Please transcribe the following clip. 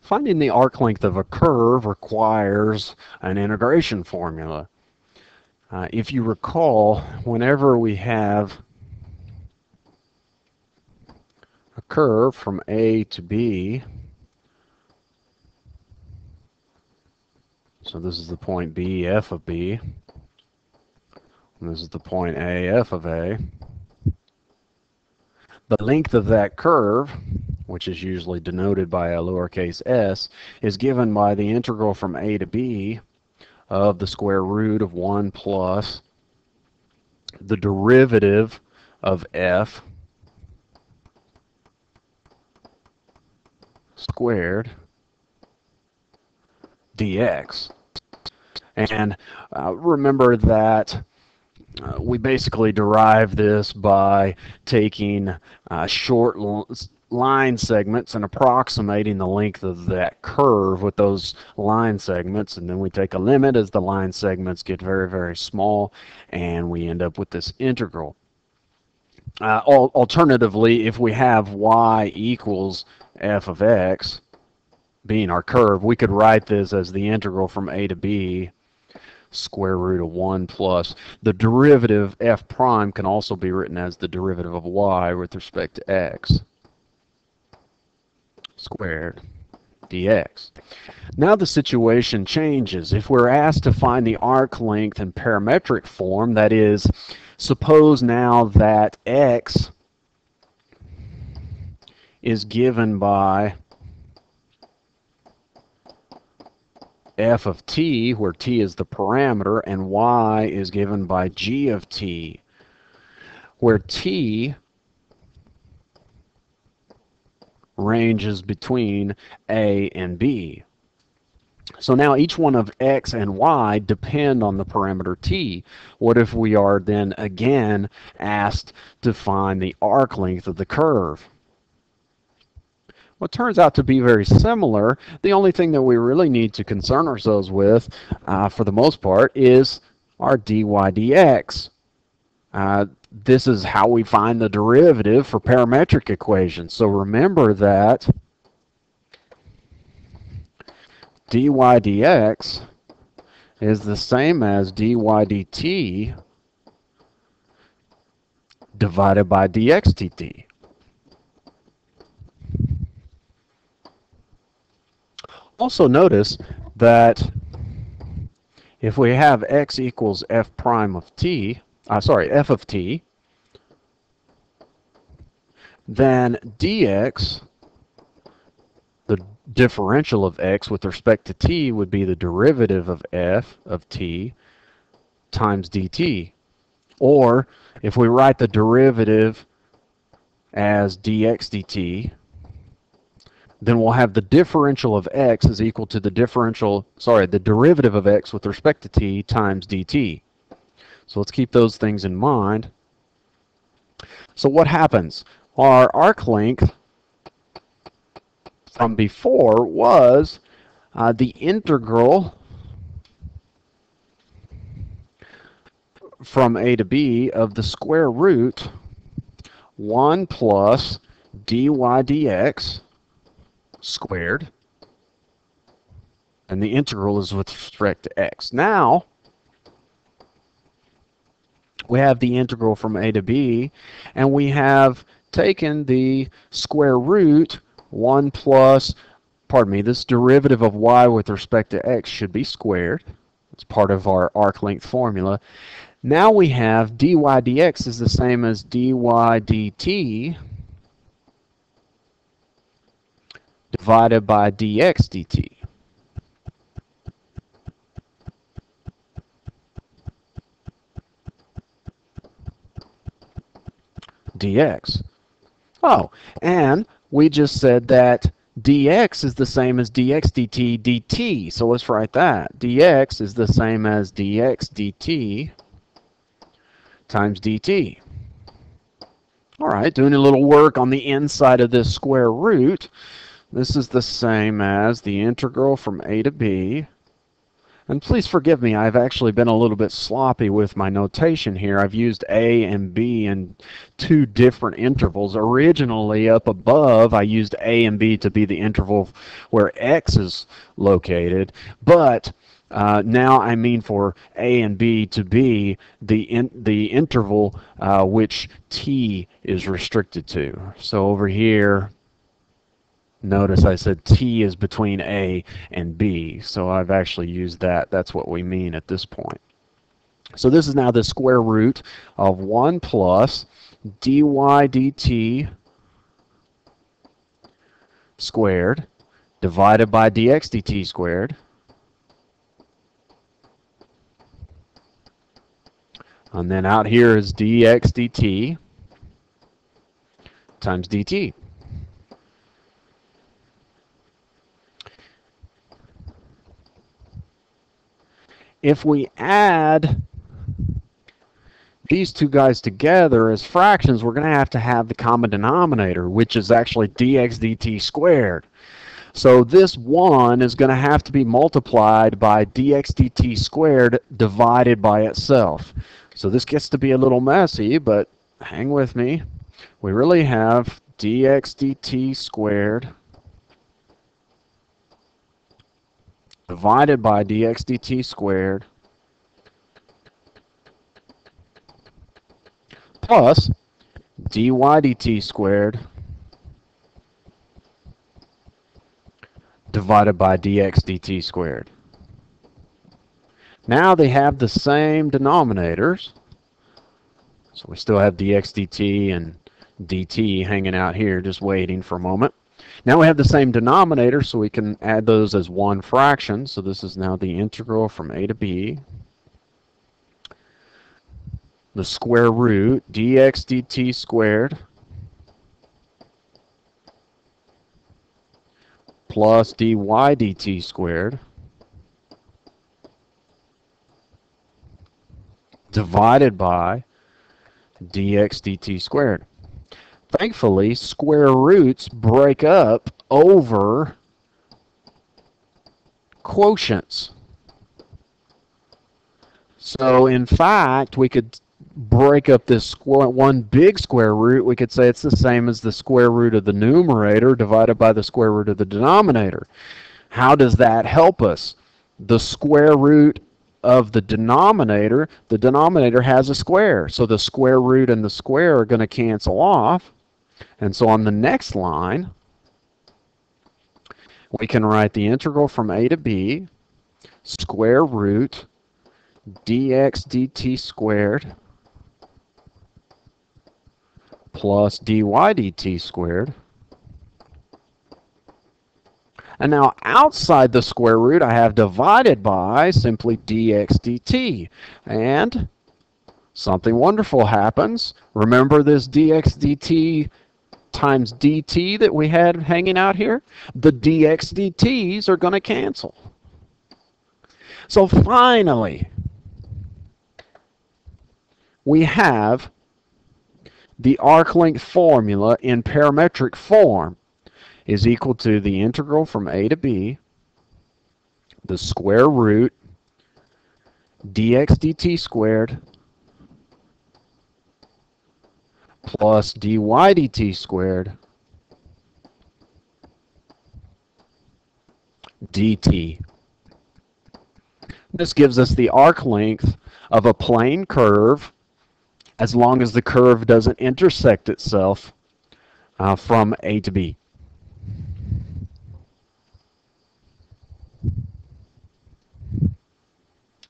Finding the arc length of a curve requires an integration formula. If you recall, whenever we have a curve from A to B, so this is the point B, F of B, and this is the point A, F of A, the length of that curve, which is usually denoted by a lowercase s, is given by the integral from A to B of the square root of 1 plus the derivative of f squared dx. And remember that we basically derive this by taking short line segments and approximating the length of that curve with those line segments, and then we take a limit as the line segments get very, very small, and we end up with this integral. Alternatively, if we have y equals f of x being our curve, we could write this as the integral from a to b square root of 1 plus the derivative f prime can also be written as the derivative of y with respect to x squared dx. Now the situation changes. If we're asked to find the arc length in parametric form, that is, suppose now that x is given by f of t, where t is the parameter, and y is given by g of t, where t ranges between a and b. So now each one of x and y depend on the parameter t. What if we are then again asked to find the arc length of the curve? Well, it turns out to be very similar. The only thing that we really need to concern ourselves with, for the most part, is our dy dx. This is how we find the derivative for parametric equations. So remember that dy dx is the same as dy dt divided by dx dt. Also notice that if we have x equals f prime of t, f of t, then dx, the differential of x with respect to t, would be the derivative of f of t times dt. Or if we write the derivative as dx dt, then we'll have the differential of x is equal to the derivative of x with respect to t times dt. So let's keep those things in mind. So what happens? Our arc length from before was the integral from a to b of the square root 1 plus dy dx squared, and the integral is with respect to x. Now we have the integral from a to b, and we have taken the square root 1 plus, this derivative of y with respect to x should be squared. It's part of our arc length formula. Now we have dy dx is the same as dy dt divided by dx dt. dx. Oh, and we just said that dx is the same as dx dt dt. So let's write that. dx is the same as dx dt times dt. All right, doing a little work on the inside of this square root. This is the same as the integral from a to b And please forgive me, I've actually been a little bit sloppy with my notation here. I've used A and B in two different intervals. Originally, up above, I used A and B to be the interval where X is located, but now I mean for A and B to be the interval which T is restricted to. So over here, notice I said T is between A and B, so I've actually used that. That's what we mean at this point. So this is now the square root of 1 plus dy dt squared divided by dx dt squared and then out here is dx dt times dt. If we add these two guys together as fractions, we're going to have the common denominator, which is actually dx dt squared. So this 1 is going to have to be multiplied by dx dt squared divided by itself. So this gets to be a little messy, but hang with me. We really have dx dt squared divided by dx dt squared plus dy dt squared divided by dx dt squared. Now they have the same denominators, so we still have dx dt and dt hanging out here just waiting for a moment. Now we have the same denominator, so we can add those as one fraction. So this is now the integral from a to b, the square root dx dt squared plus dy dt squared divided by dx dt squared. Thankfully, square roots break up over quotients. So in fact, we could break up this one big square root. We could say it's the same as the square root of the numerator divided by the square root of the denominator. How does that help us? The square root of the denominator has a square. So the square root and the square are going to cancel off. And so on the next line, we can write the integral from a to b, square root dx dt squared plus dy dt squared. And now outside the square root, I have divided by simply dx dt. And something wonderful happens. Remember this dx dt times dt that we had hanging out here? The dx dt's are going to cancel. So finally, we have the arc length formula in parametric form is equal to the integral from a to b, the square root dx dt squared plus dy dt squared dt. This gives us the arc length of a plane curve as long as the curve doesn't intersect itself from A to B.